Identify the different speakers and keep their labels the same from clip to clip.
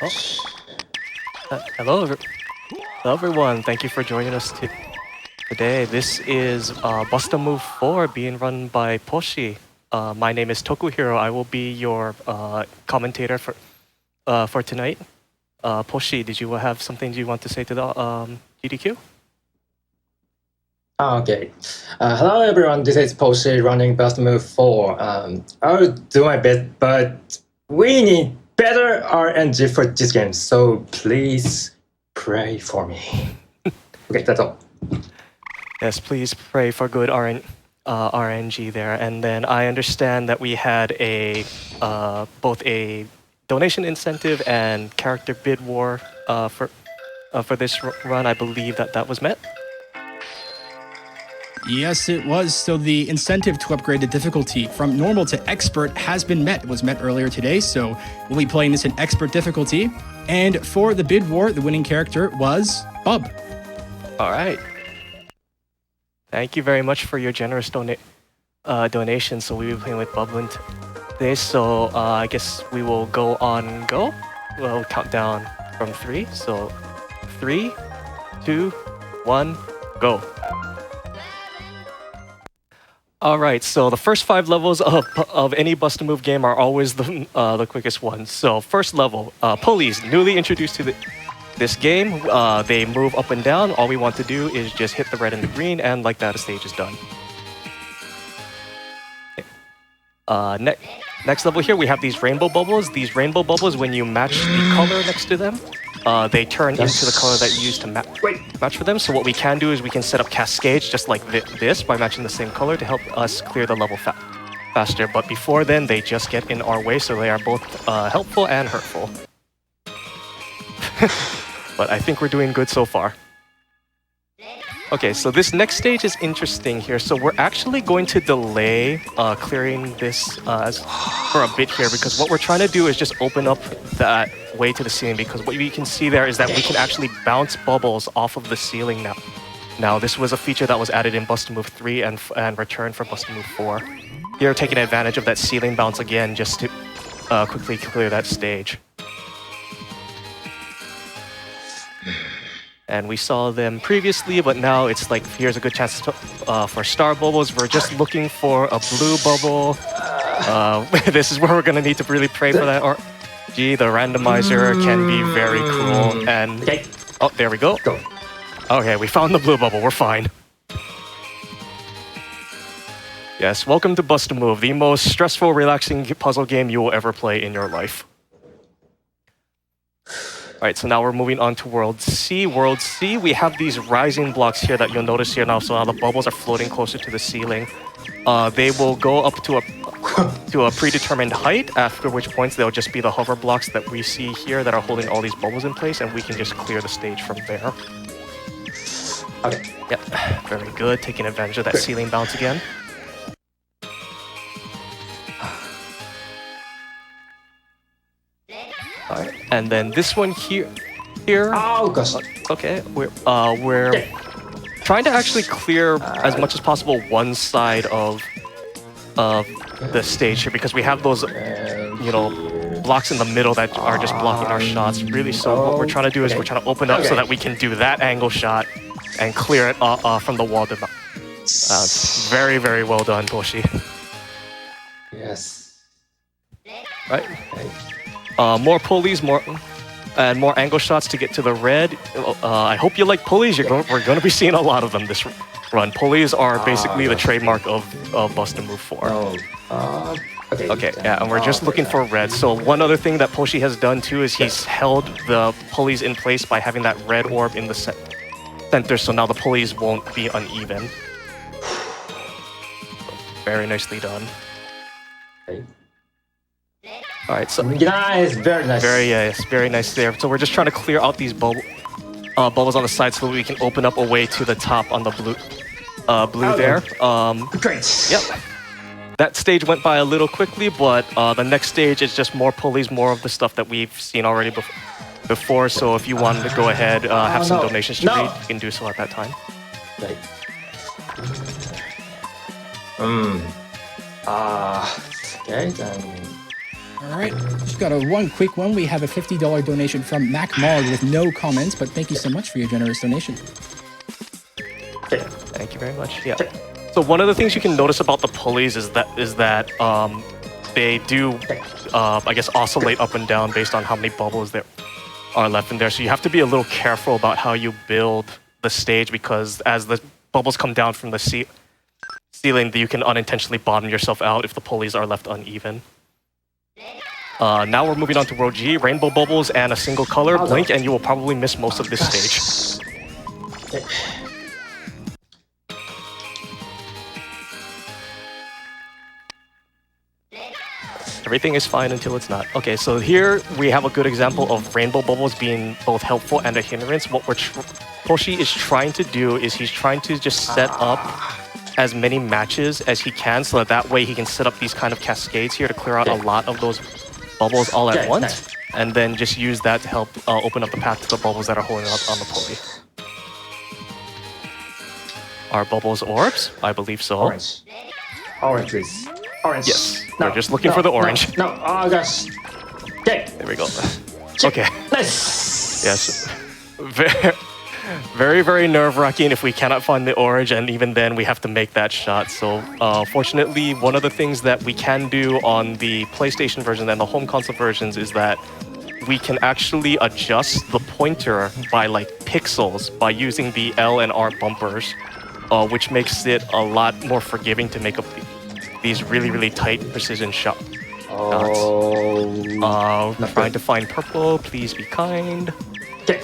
Speaker 1: Oh, hello, hello everyone. Thank you for joining us today. This is Bust a Move 4 being run by Poshi. My name is Tokuhiro. I will be your commentator for tonight. Poshi, did you have something you want to say to the GDQ?
Speaker 2: Okay. Hello, everyone. This is poshi running Best Move 4. I'll do my best, but we need better RNG for this game, so please pray for me. Okay, that's all.
Speaker 1: Yes, please pray for good RNG there. And then I understand that we had a both a donation incentive and character bid war for this run. I believe that was met.
Speaker 3: Yes, it was. So the incentive to upgrade the difficulty from normal to expert has been met. It was met earlier today, so we'll be playing this in expert difficulty. And for the bid war, the winning character was Bub.
Speaker 1: All right. Thank you very much for your generous donation. So we will be playing with Bublin today. So I guess we will go on go. We'll count down from 3. So 3, 2, 1, go. All right, so the first 5 levels of any Bust a Move game are always the quickest ones. So first level, pulleys, newly introduced to this game. They move up and down. All we want to do is just hit the red and the green, and like that, a stage is done. Next level here, we have these rainbow bubbles. These rainbow bubbles, when you match the color next to them, they turn into the color that you use to match for them. So what we can do is we can set up cascades just like this by matching the same color to help us clear the level faster. But before then, they just get in our way, so they are both helpful and hurtful. But I think we're doing good so far. Okay, so this next stage is interesting here. So we're actually going to delay clearing this for a bit here, because what we're trying to do is just open up that way to the ceiling, because what you can see there is that we can actually bounce bubbles off of the ceiling now. Now, this was a feature that was added in Bust a Move 3 and returned for Bust a Move 4. Here, taking advantage of that ceiling bounce again just to quickly clear that stage. And we saw them previously, but now it's like, here's a good chance for star bubbles. We're just looking for a blue bubble. This is where we're going to need to really pray for that. Or, gee, the randomizer can be very cruel. And oh, there we go. Okay, we found the blue bubble. We're fine. Yes, welcome to Bust a Move, the most stressful, relaxing puzzle game you will ever play in your life. All right, so now we're moving on to World C. World C, we have these rising blocks here that you'll notice here now. So now the bubbles are floating closer to the ceiling. They will go up to a predetermined height, after which points they'll just be the hover blocks that we see here that are holding all these bubbles in place, and we can just clear the stage from there.
Speaker 2: Okay.
Speaker 1: Yep, very good. Taking advantage of that ceiling bounce again. All right, and then this one here.
Speaker 2: Oh gosh.
Speaker 1: Okay, we're trying to actually clear as much as possible one side of the stage here, because we have those blocks in the middle that are just blocking our shots. Really, so what we're trying to do is we're trying to open up so that we can do that angle shot and clear it from the wall. Very, very well done, Poshi.
Speaker 2: Yes.
Speaker 1: Right. More pulleys, more angle shots to get to the red. I hope you like pulleys. We're going to be seeing a lot of them this run. Pulleys are basically the trademark of Bust a Move 4. Okay, yeah, and we're just looking for red. So one other thing that Poshi has done too is he's held the pulleys in place by having that red orb in the center, so now the pulleys won't be uneven. Very nicely done.
Speaker 2: Okay.
Speaker 1: All right, so
Speaker 2: nice, very nice.
Speaker 1: Very nice there. So we're just trying to clear out these bubbles on the side so that we can open up a way to the top on the blue there.
Speaker 2: Great.
Speaker 1: Yep. That stage went by a little quickly, but the next stage is just more pulleys, more of the stuff that we've seen already before. So if you wanted to go ahead, have some donations to read, you can do so at that time.
Speaker 2: Right. Okay, then.
Speaker 3: All right, just got one quick one. We have a $50 donation from Mac Mog with no comments, but thank you so much for your generous donation.
Speaker 1: Thank you very much. Yeah. So one of the things you can notice about the pulleys is that they do, I guess, oscillate up and down based on how many bubbles there are left in there. So you have to be a little careful about how you build the stage, because as the bubbles come down from the ceiling, you can unintentionally bottom yourself out if the pulleys are left uneven. Now we're moving on to row G, rainbow bubbles and a single color. Blink and you will probably miss most of this stage. Everything is fine until it's not. Okay, so here we have a good example of rainbow bubbles being both helpful and a hindrance. What Poshi is trying to do is he's trying to just set up as many matches as he can, so that way he can set up these kind of cascades here to clear out a lot of those bubbles all at once, and then just use that to help open up the path to the bubbles that are holding up on the pulley. Are bubbles orbs? I believe so.
Speaker 2: Orange. Orange, please. Orange.
Speaker 1: Yes. We're just looking for the orange.
Speaker 2: No. Oh gosh. Okay.
Speaker 1: There we go. Okay.
Speaker 2: Nice.
Speaker 1: Yes. Very, very nerve-wracking if we cannot find the orange, and even then we have to make that shot. So fortunately, one of the things that we can do on the PlayStation version and the home console versions is that we can actually adjust the pointer by like pixels by using the L and R bumpers, which makes it a lot more forgiving to make up these really, really tight precision shots. Trying to find purple. Please be kind.
Speaker 2: Okay.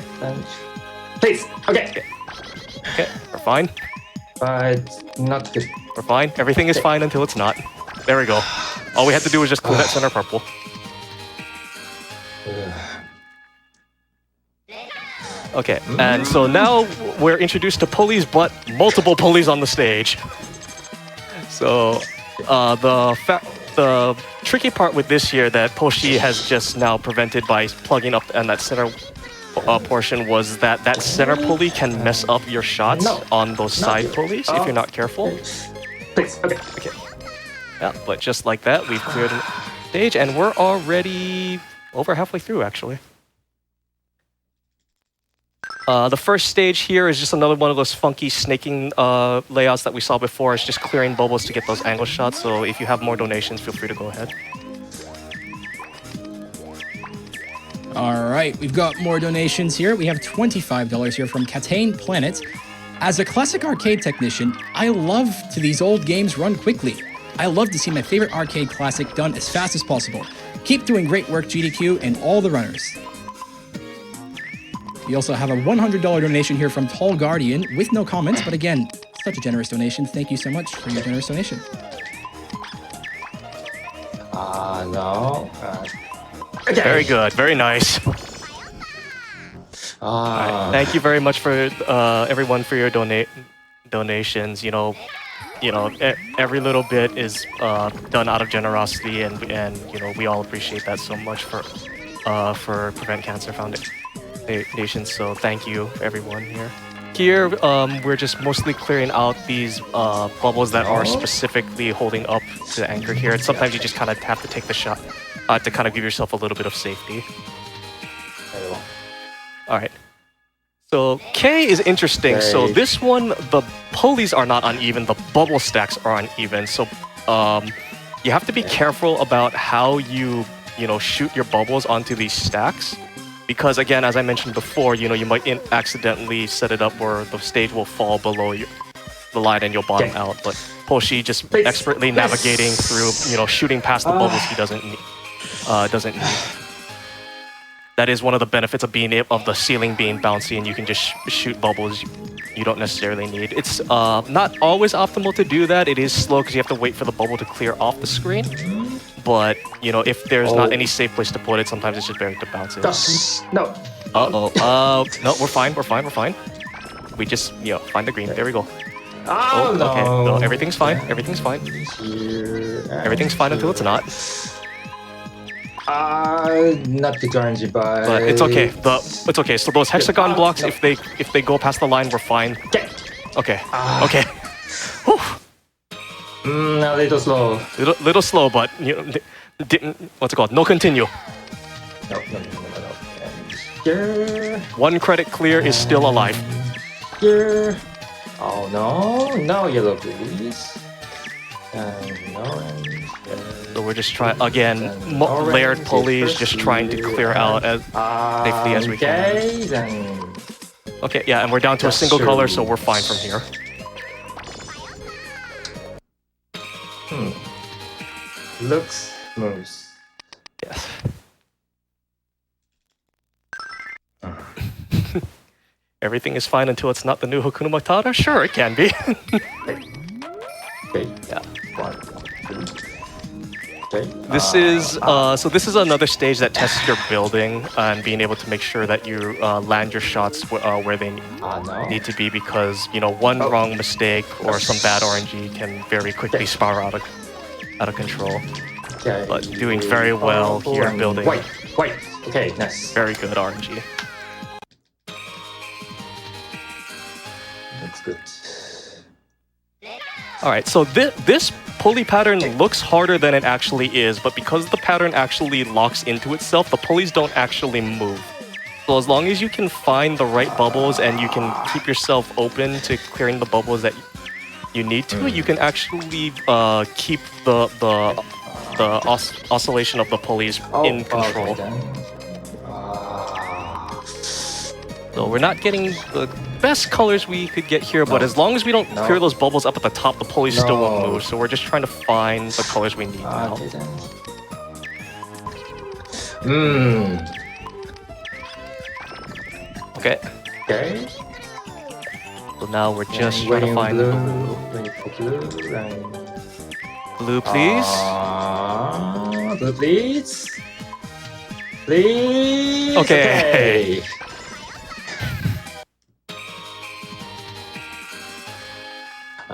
Speaker 2: Please. Okay.
Speaker 1: Okay, we're fine.
Speaker 2: But not good.
Speaker 1: We're fine. Everything is fine until it's not. There we go. All we had to do was just clear that center purple. Okay, and so now we're introduced to pulleys, but multiple pulleys on the stage. So the tricky part with this here that Poshi has just now prevented by plugging up and that center portion was that center pulley can mess up your shots on those side pulleys if you're not careful.
Speaker 2: Please. Okay.
Speaker 1: Yeah, but just like that, we've cleared the stage, and we're already over halfway through, actually. The first stage here is just another one of those funky snaking layouts that we saw before. It's just clearing bubbles to get those angle shots. So if you have more donations, feel free to go ahead.
Speaker 3: All right, we've got more donations here. We have $25 here from Catane Planet. As a classic arcade technician, I love to these old games run quickly. I love to see my favorite arcade classic done as fast as possible. Keep doing great work, GDQ, and all the runners. We also have a $100 donation here from Tall Guardian with no comments, but again, such a generous donation. Thank you so much for your generous donation.
Speaker 2: No.
Speaker 1: Okay. Very good. Very nice. Right. Thank you very much for everyone for your donations. You know, every little bit is done out of generosity, and we all appreciate that so much for Prevent Cancer Foundation. So thank you, everyone here. Here, we're just mostly clearing out these bubbles that are specifically holding up to the anchor here. And sometimes you just kind of have to take the shot to kind of give yourself a little bit of safety. All right. So K is interesting. So this one, the pulleys are not uneven. The bubble stacks are uneven. So you have to be careful about how you shoot your bubbles onto these stacks. Because again, as I mentioned before, you might accidentally set it up where the stage will fall below the line and you'll bottom out. But Poshi just expertly navigating through, shooting past the bubbles he doesn't need. That is one of the benefits of the ceiling being bouncy, and you can just shoot bubbles you don't necessarily need. It's not always optimal to do that. It is slow because you have to wait for the bubble to clear off the screen. But, if there's not any safe place to put it, sometimes it's just better to bounce it.
Speaker 2: No.
Speaker 1: No, we're fine. We just, find the green. There we go.
Speaker 2: Oh, no.
Speaker 1: Okay. No, everything's fine. Everything's fine. Everything's fine until it's not.
Speaker 2: Not the orangey, but
Speaker 1: it's okay. It's okay. So those hexagon blocks, if they go past the line, we're fine. Okay. Okay. Whew.
Speaker 2: A little slow.
Speaker 1: Little slow, but Didn't, what's it called? No continue.
Speaker 2: No. And here.
Speaker 1: 1 credit clear is still alive.
Speaker 2: Here. Oh no, yellow please. And orange.
Speaker 1: So we're just trying, again,
Speaker 2: orange,
Speaker 1: layered pulleys, just
Speaker 2: first
Speaker 1: trying to clear out as safely as we can.
Speaker 2: Okay, then.
Speaker 1: Okay, yeah, and we're down to a single color, so we're fine from here.
Speaker 2: Looks smooth.
Speaker 1: Yes. Everything is fine until it's not the new Hakuna Matata? Sure, it can be.
Speaker 2: Okay.
Speaker 1: Yeah.
Speaker 2: 1, 2. Okay.
Speaker 1: This is this is another stage that tests your building and being able to make sure that you land your shots where they
Speaker 2: No.
Speaker 1: need to be, because one wrong mistake or some bad RNG can very quickly spiral out of control.
Speaker 2: Okay.
Speaker 1: But doing very well here building.
Speaker 2: White. Okay, nice.
Speaker 1: Very good RNG.
Speaker 2: Looks good.
Speaker 1: All right, so this pulley pattern looks harder than it actually is, but because the pattern actually locks into itself, the pulleys don't actually move. So as long as you can find the right bubbles and you can keep yourself open to clearing the bubbles that you need to, you can actually keep the oscillation of the pulleys in control. So we're not getting the best colors we could get here, but as long as we don't clear those bubbles up at the top, the pulleys still won't move. So we're just trying to find the colors we need now. Okay.
Speaker 2: Okay.
Speaker 1: So now we're just trying to find
Speaker 2: blue. Waiting for blue. And...
Speaker 1: blue, please.
Speaker 2: Blue, please. Please.
Speaker 1: Okay.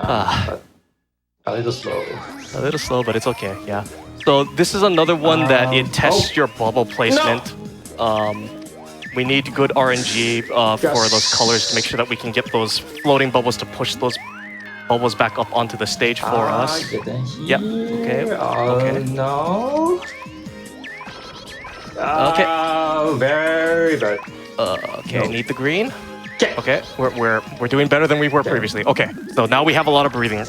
Speaker 2: A little slow.
Speaker 1: A little slow, but it's okay. Yeah. So this is another one that it tests your bubble placement. We need good RNG for those colors to make sure that we can get those floating bubbles to push those bubbles back up onto the stage for us. Yep. Okay. Okay.
Speaker 2: No.
Speaker 1: Okay.
Speaker 2: Very bad.
Speaker 1: Okay. Need the green.
Speaker 2: Okay.
Speaker 1: Okay. We're doing better than we were previously. Okay. So now we have a lot of breathing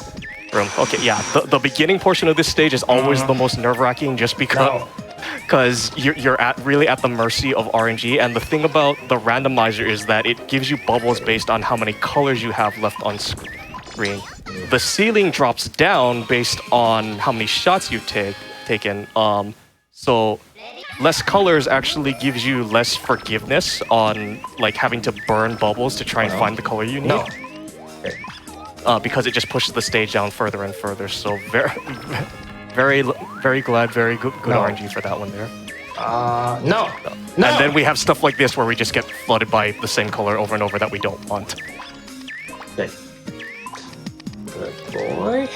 Speaker 1: room. Okay. Yeah. The beginning portion of this stage is always the most nerve-wracking, just because you're really at the mercy of RNG. And the thing about the randomizer is that it gives you bubbles based on how many colors you have left on screen. The ceiling drops down based on how many shots you've taken. So less colors actually gives you less forgiveness on like having to burn bubbles to try and find the color you need. Because it just pushes the stage down further and further. So very glad, very good RNG for that one there.
Speaker 2: No.
Speaker 1: And then we have stuff like this where we just get flooded by the same color over and over that we don't want.
Speaker 2: Okay. Good boy.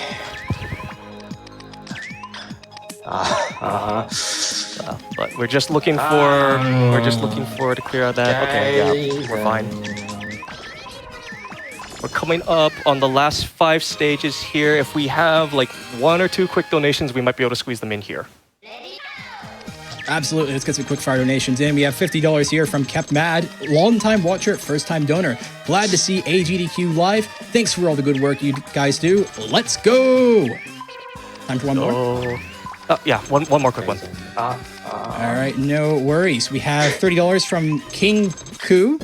Speaker 1: But we're just looking for to clear out that. Okay, yeah, we're fine. We're coming up on the last 5 stages here. If we have like 1 or 2 quick donations, we might be able to squeeze them in here.
Speaker 3: Absolutely. Let's get some quick fire donations in. We have $50 here from Kept Mad, long-time watcher, first-time donor. Glad to see AGDQ live. Thanks for all the good work you guys do. Let's go. Time for one more.
Speaker 1: Yeah, one more quick one.
Speaker 3: All right, no worries. We have $30 from King Ku.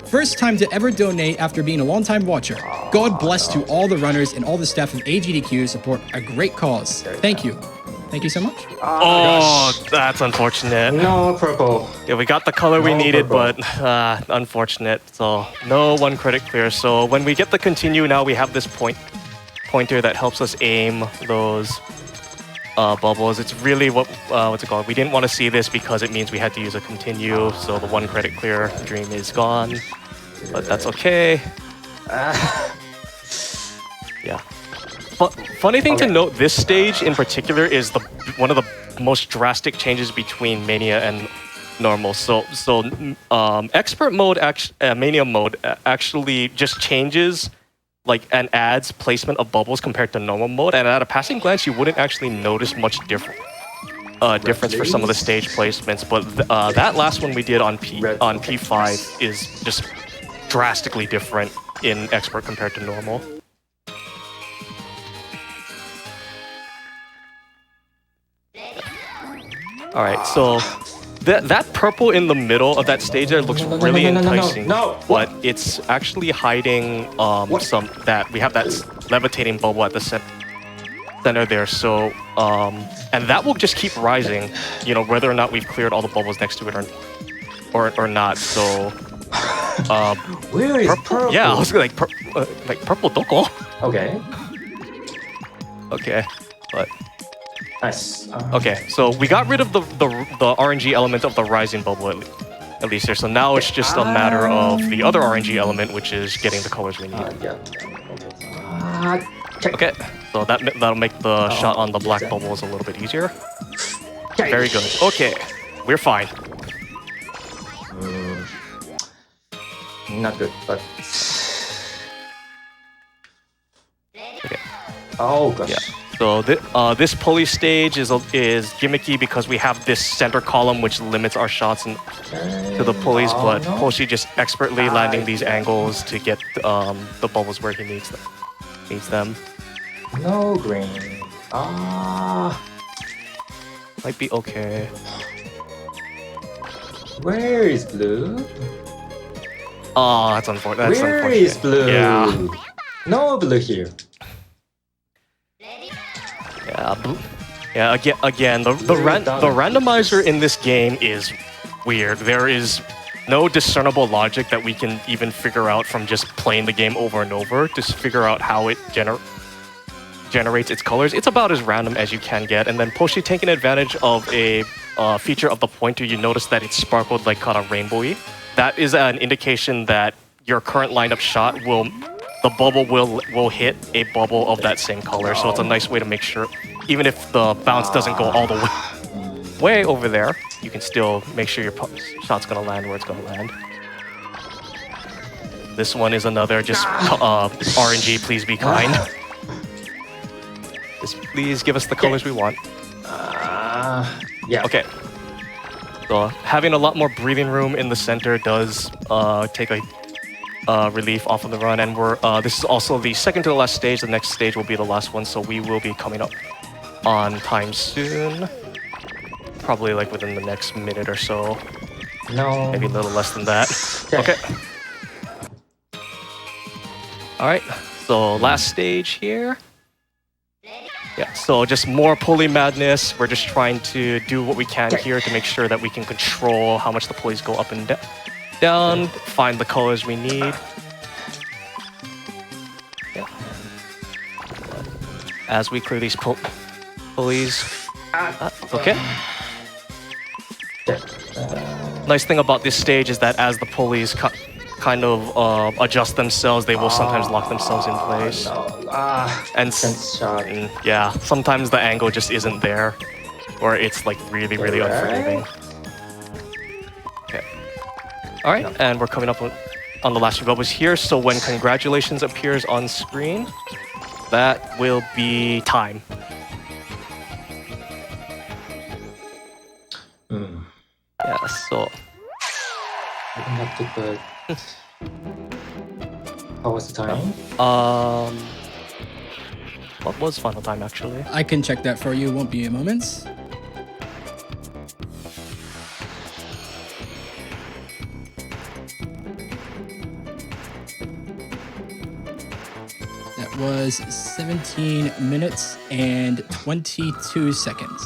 Speaker 3: First time to ever donate after being a long-time watcher. God bless to all the runners and all the staff of AGDQ to support a great cause. Thank you. Thank you so much.
Speaker 1: Oh, that's unfortunate.
Speaker 2: No purple.
Speaker 1: Yeah, we got the color we needed, but unfortunate. So no 1 credit clear. So when we get the continue, now we have this pointer that helps us aim those bubbles. It's really what's it called? We didn't want to see this because it means we had to use a continue. So the 1 credit clear dream is gone, but that's okay. Yeah. But funny thing to note, this stage in particular is one of the most drastic changes between Mania and normal. So expert mode, Mania mode, actually just changes and adds placement of bubbles compared to normal mode. And at a passing glance, you wouldn't actually notice much difference. difference for some of the stage placements, but that last one we did on P5 is just drastically different in expert compared to normal. All right, so that purple in the middle of that stage there looks really enticing, but it's actually hiding some that we have that levitating bubble at the center there. So and that will just keep rising, you know, whether or not we've cleared all the bubbles next to it or not. So
Speaker 2: where is purple?
Speaker 1: Yeah, I was like purple doko.
Speaker 2: Okay.
Speaker 1: Okay, but.
Speaker 2: Nice.
Speaker 1: Okay, so we got rid of the RNG element of the rising bubble at least there. So now it's just a matter of the other RNG element, which is getting the colors we need. Okay, so that'll make the shot on the black bubbles a little bit easier. Very good. Okay, we're fine.
Speaker 2: Not good, but
Speaker 1: okay.
Speaker 2: Oh gosh.
Speaker 1: Yeah. So this pulley stage is gimmicky because we have this center column which limits our shots to the pulleys, but Poshi just expertly landing these angles to get the bubbles where he needs them.
Speaker 2: No green.
Speaker 1: Might be okay.
Speaker 2: Where is blue?
Speaker 1: Oh, that's unfortunate.
Speaker 2: Where is blue?
Speaker 1: Yeah.
Speaker 2: No blue here.
Speaker 1: Yeah, again, the randomizer in this game is weird. There is no discernible logic that we can even figure out from just playing the game over and over to figure out how it generates its colors. It's about as random as you can get. And then Poshi taking advantage of a feature of the pointer, you notice that it sparkled like kind of rainbowy. That is an indication that your current lineup shot the bubble will hit a bubble of that same color. So it's a nice way to make sure, even if the bounce doesn't go all the way over there, you can still make sure your shot's gonna land where it's gonna land. This one is another just RNG, please be kind. Just please give us the colors we want.
Speaker 2: Yeah.
Speaker 1: Okay. So having a lot more breathing room in the center does take a relief off of the run, and this is also the second to the last stage. The next stage will be the last one, so we will be coming up on time soon. Probably like within the next minute or so.
Speaker 2: No.
Speaker 1: Maybe a little less than that. Okay. All right. So last stage here. Yeah. So just more pulley madness. We're just trying to do what we can here to make sure that we can control how much the pulleys go up and down, find the colors we need. Yeah. As we clear these pulleys. Okay. Nice thing about this stage is that as the pulleys kind of adjust themselves, they will sometimes lock themselves in place. And yeah, sometimes the angle just isn't there, or it's like really unforgiving. Okay. All right, and we're coming up on the last few bubbles here. So when congratulations appears on screen, that will be time. Yeah, so
Speaker 2: Not too good. How was the time?
Speaker 1: What was final time actually?
Speaker 3: I can check that for you. Won't be a moment. That was 17 minutes and 22 seconds.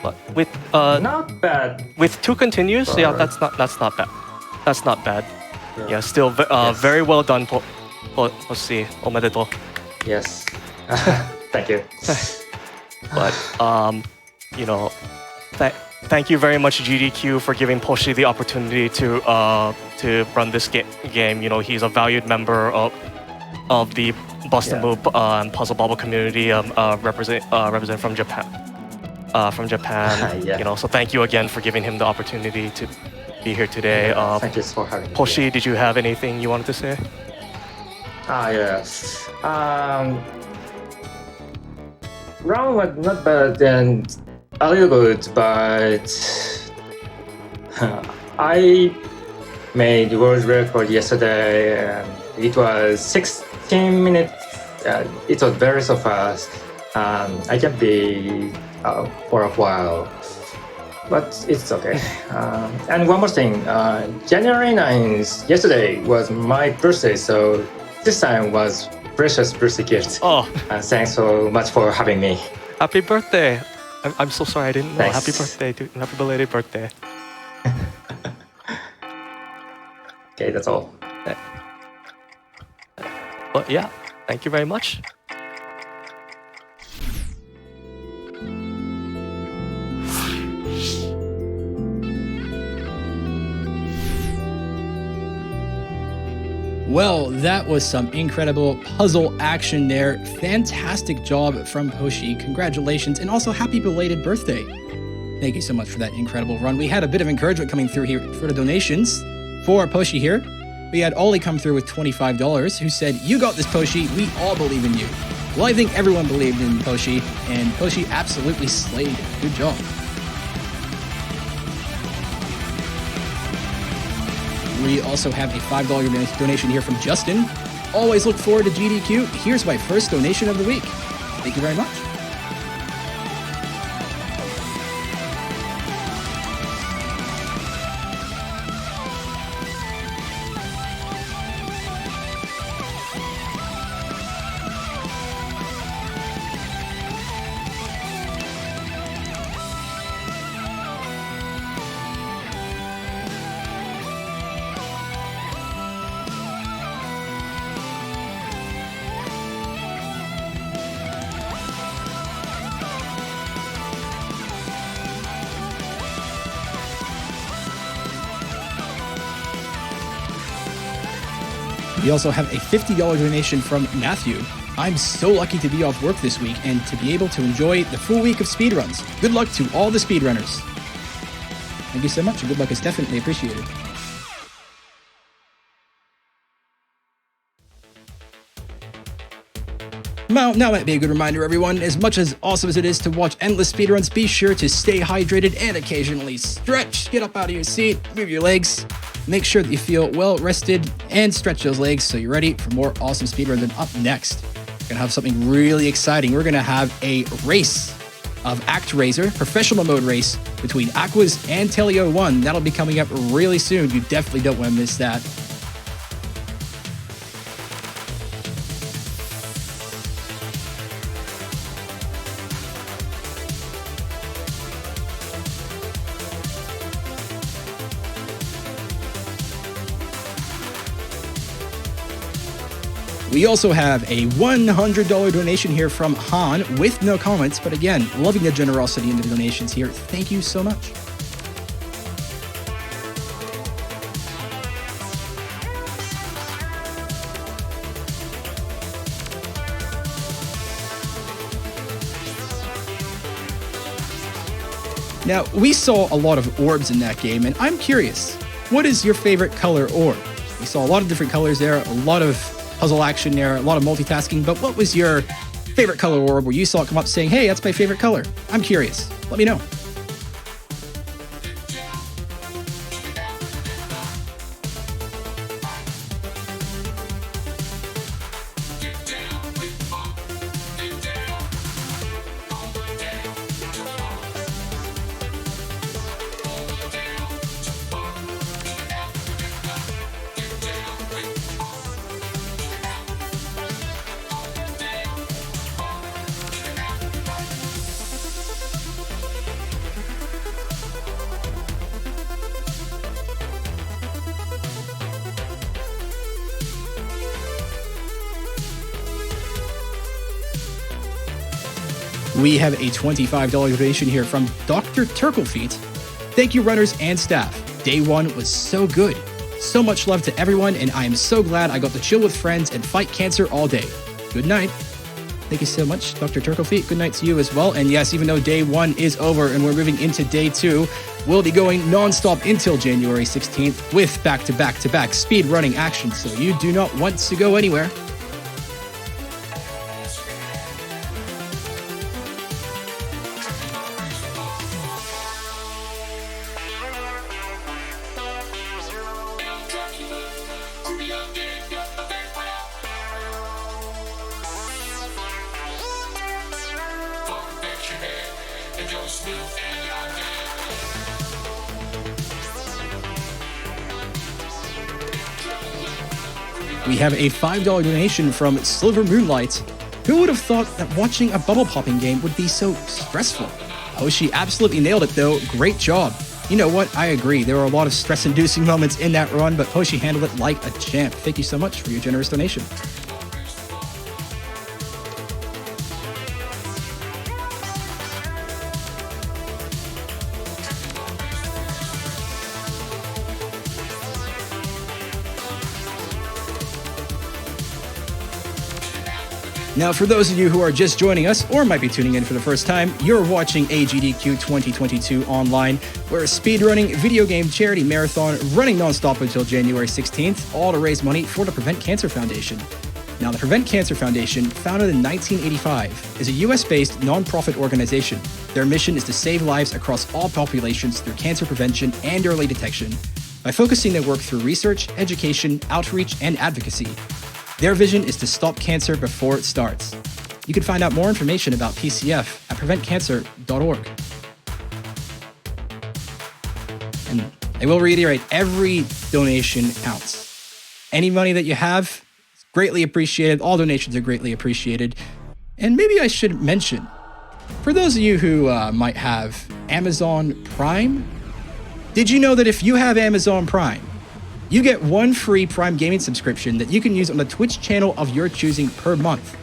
Speaker 1: But with
Speaker 2: Not bad.
Speaker 1: with 2 continues, yeah, that's not bad. That's not bad. Yeah, still very well done. Poshi, omedetou.
Speaker 2: Yes. Thank you.
Speaker 1: But you know, thank you very much GDQ for giving Poshi the opportunity to run this game. You know, he's a valued member of the Boston Move Puzzle Bobble community. Represent from Japan.
Speaker 2: Yeah.
Speaker 1: You know, so thank you again for giving him the opportunity to be here today.
Speaker 2: Thank you for having me.
Speaker 1: Poshi, did you have anything you wanted to say?
Speaker 2: Yes. round was not bad and a little good, but I made world record yesterday and it was 16 minutes. It was very so fast. I can be for a while, but it's okay. And one more thing, January 9th, yesterday was my birthday, so this time was precious birthday gift.
Speaker 1: Oh,
Speaker 2: Thanks so much for having me.
Speaker 1: happy birthday. I'm so sorry I didn't know.
Speaker 2: Thanks.
Speaker 1: Happy birthday, dude. Happy belated birthday.
Speaker 2: Okay, that's all.
Speaker 1: But yeah, thank you very much.
Speaker 3: Well, that was some incredible puzzle action there. Fantastic job from Poshi. Congratulations, and also happy belated birthday. Thank you so much for that incredible run. We had a bit of encouragement coming through here for the donations for Poshi here. We had Ollie come through with $25 who said, "You got this, Poshi. We all believe in you." Well, I think everyone believed in Poshi, and Poshi absolutely slayed. Good job. We also have a $5 donation here from Justin. Always look forward to GDQ. Here's my first donation of the week. Thank you very much. We also have a $50 donation from Matthew. I'm so lucky to be off work this week and to be able to enjoy the full week of speedruns. Good luck to all the speedrunners. Thank you so much. Good luck is definitely appreciated. Now might be a good reminder, everyone. As much as awesome as it is to watch endless speedruns, be sure to stay hydrated and occasionally stretch. Get up out of your seat, move your legs, make sure that you feel well rested, and stretch those legs so you're ready for more awesome speedruns. And up next, we're gonna have something really exciting. We're gonna have a race of ActRaiser, professional mode race between Aquas and Telio 1. That'll be coming up really soon. You definitely don't want to miss that. We also have a $100 donation here from Han with no comments, but again, loving the generosity in the donations here. Thank you so much. Now, we saw a lot of orbs in that game, and I'm curious, what is your favorite color orb? We saw a lot of different colors there, a lot of puzzle action there, a lot of multitasking, but what was your favorite color orb where you saw it come up saying, hey, that's my favorite color? I'm curious. Let me know. We have a $25 donation here from Dr. Turklefeet. Thank you, runners and staff. Day one was so good. So much love to everyone, and I am so glad I got to chill with friends and fight cancer all day. Good night. Thank you so much, Dr. Turklefeet. Good night to you as well. And yes, even though day one is over and we're moving into day two, we'll be going non-stop until January 16th with back-to-back-to-back speed running action, so you do not want to go anywhere. We have a $5 donation from Silver Moonlight. Who would have thought that watching a bubble popping game would be so stressful? Poshi absolutely nailed it though, great job. You know what, I agree, there were a lot of stress-inducing moments in that run, but Poshi handled it like a champ. Thank you so much for your generous donation. Now, for those of you who are just joining us or might be tuning in for the first time, you're watching AGDQ 2022 online. We're a speedrunning video game charity marathon running nonstop until January 16th, all to raise money for the Prevent Cancer Foundation. Now, the Prevent Cancer Foundation, founded in 1985, is a US-based nonprofit organization. Their mission is to save lives across all populations through cancer prevention and early detection by focusing their work through research, education, outreach, and advocacy. Their vision is to stop cancer before it starts. You can find out more information about PCF at preventcancer.org. And I will reiterate, every donation counts. Any money that you have is greatly appreciated. All donations are greatly appreciated. And maybe I should mention, for those of you who might have Amazon Prime, did you know that if you have Amazon Prime, you get one free Prime Gaming subscription that you can use on the Twitch channel of your choosing per month.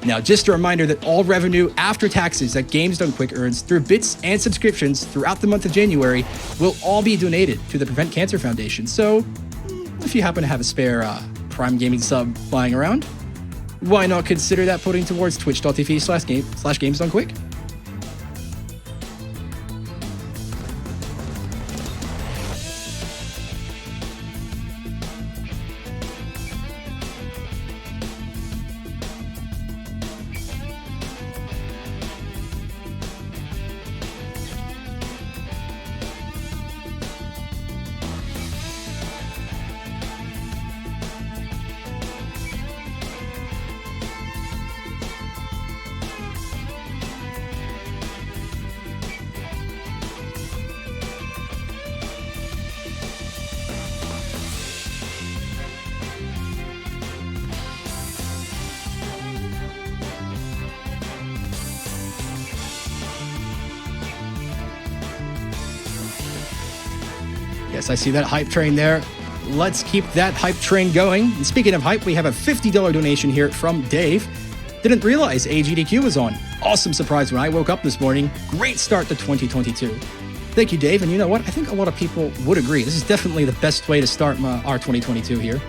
Speaker 3: Now, just a reminder that all revenue after taxes that Games Done Quick earns through bits and subscriptions throughout the month of January will all be donated to the Prevent Cancer Foundation. So, if you happen to have a spare Prime Gaming sub lying around, why not consider that putting towards twitch.tv/Games Done Quick? Yes, I see that hype train there. Let's keep that hype train going. And speaking of hype, we have a $50 donation here from Dave. Didn't realize AGDQ was on. Awesome surprise when I woke up this morning. Great start to 2022. Thank you, Dave. And you know what? I think a lot of people would agree. This is definitely the best way to start our 2022 here.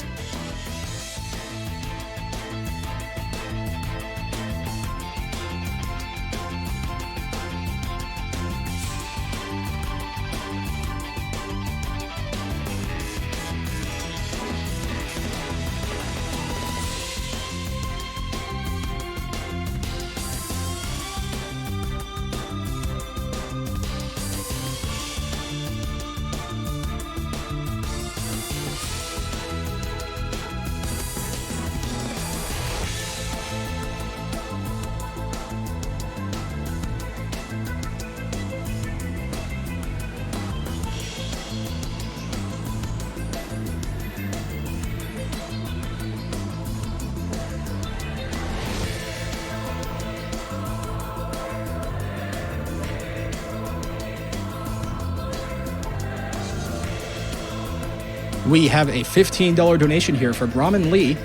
Speaker 3: We have a $15 donation here from Ramen Lee.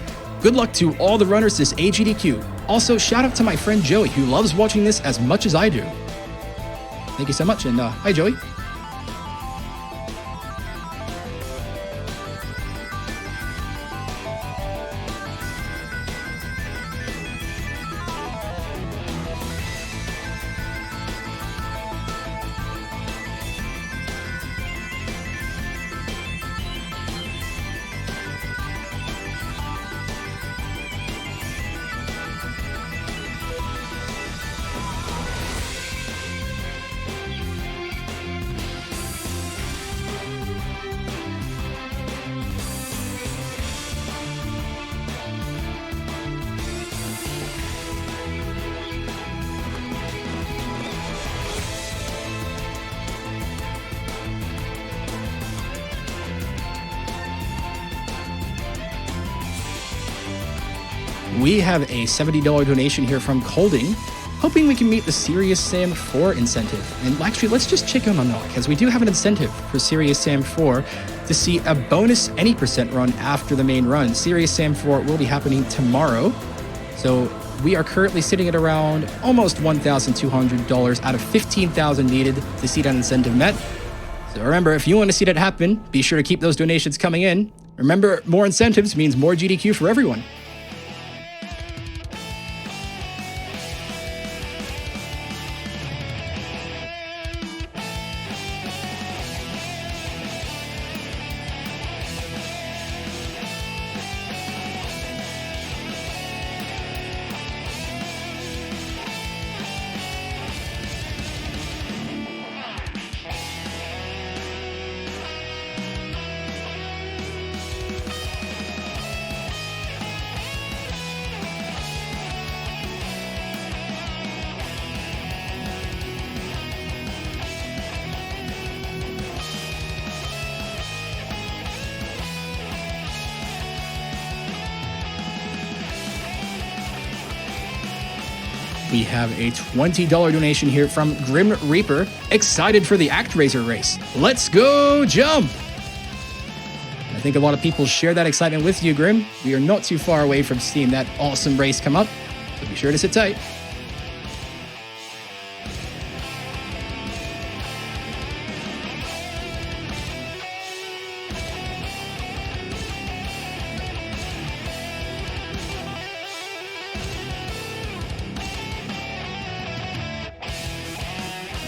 Speaker 3: Good luck to all the runners this AGDQ. Also, shout out to my friend Joey, who loves watching this as much as I do. Thank you so much, and hi, Joey. We have a $70 donation here from Colding, hoping we can meet the Serious Sam 4 incentive. And actually, let's just check in on that, because we do have an incentive for Serious Sam 4 to see a bonus any percent run after the main run. Serious Sam 4 will be happening tomorrow. So we are currently sitting at around almost $1,200 out of $15,000 needed to see that incentive met. So remember, if you want to see that happen, be sure to keep those donations coming in. Remember, more incentives means more GDQ for everyone. We have a $20 donation here from Grim Reaper, excited for the ActRaiser race. Let's go jump! I think a lot of people share that excitement with you, Grim. We are not too far away from seeing that awesome race come up, so be sure to sit tight.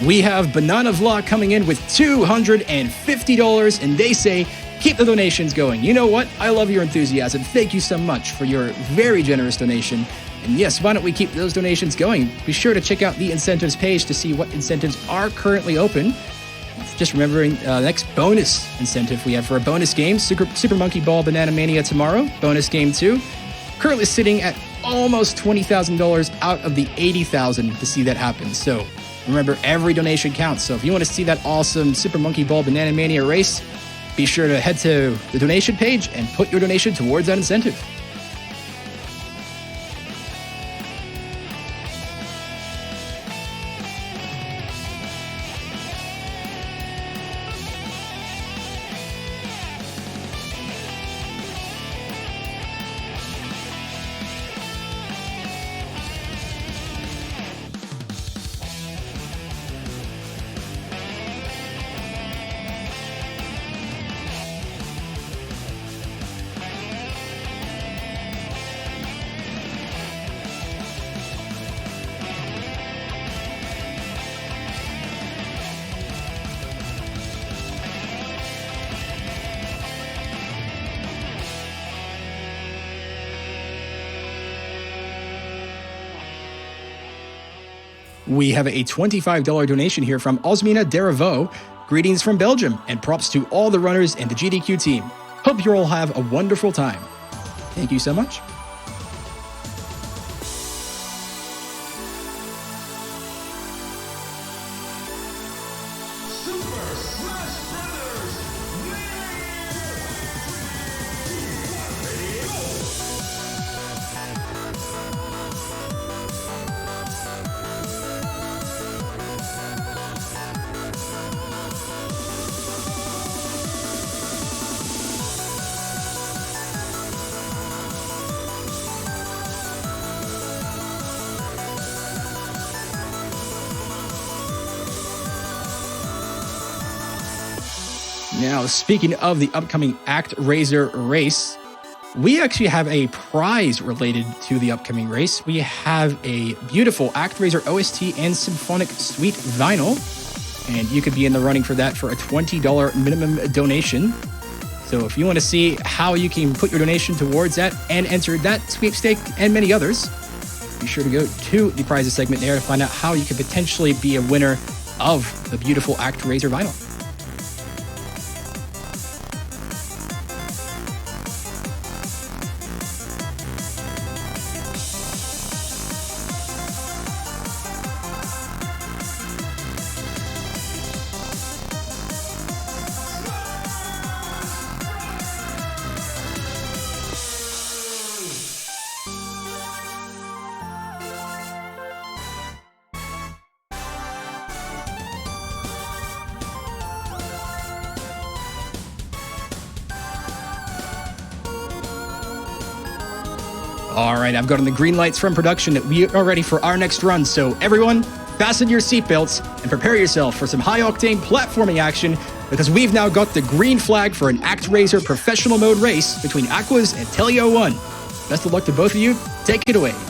Speaker 3: We have Banana Vlog coming in with $250, and they say, keep the donations going. You know what? I love your enthusiasm. Thank you so much for your very generous donation. And yes, why don't we keep those donations going? Be sure to check out the incentives page to see what incentives are currently open. Just remembering the next bonus incentive we have for a bonus game, Super Monkey Ball Banana Mania tomorrow, bonus game 2. Currently sitting at almost $20,000 out of the $80,000 to see that happen. So remember, every donation counts. So if you want to see that awesome Super Monkey Ball Banana Mania race, be sure to head to the donation page and put your donation towards that incentive. We have a $25 donation here from Osmina Derivo. Greetings from Belgium, and props to all the runners and the GDQ team. Hope you all have a wonderful time. Thank you so much. Now, speaking of the upcoming ActRaiser race, we actually have a prize related to the upcoming race. We have a beautiful ActRaiser OST and Symphonic Suite vinyl, and you could be in the running for that for a $20 minimum donation. So if you want to see how you can put your donation towards that and enter that sweepstake and many others, be sure to go to the prizes segment there to find out how you could potentially be a winner of the beautiful ActRaiser vinyl. All right, I've gotten the green lights from production that we are ready for our next run. So everyone, fasten your seatbelts and prepare yourself for some high-octane platforming action because we've now got the green flag for an ActRaiser professional mode race between Aquas and Telio 1. Best of luck to both of you. Take it away.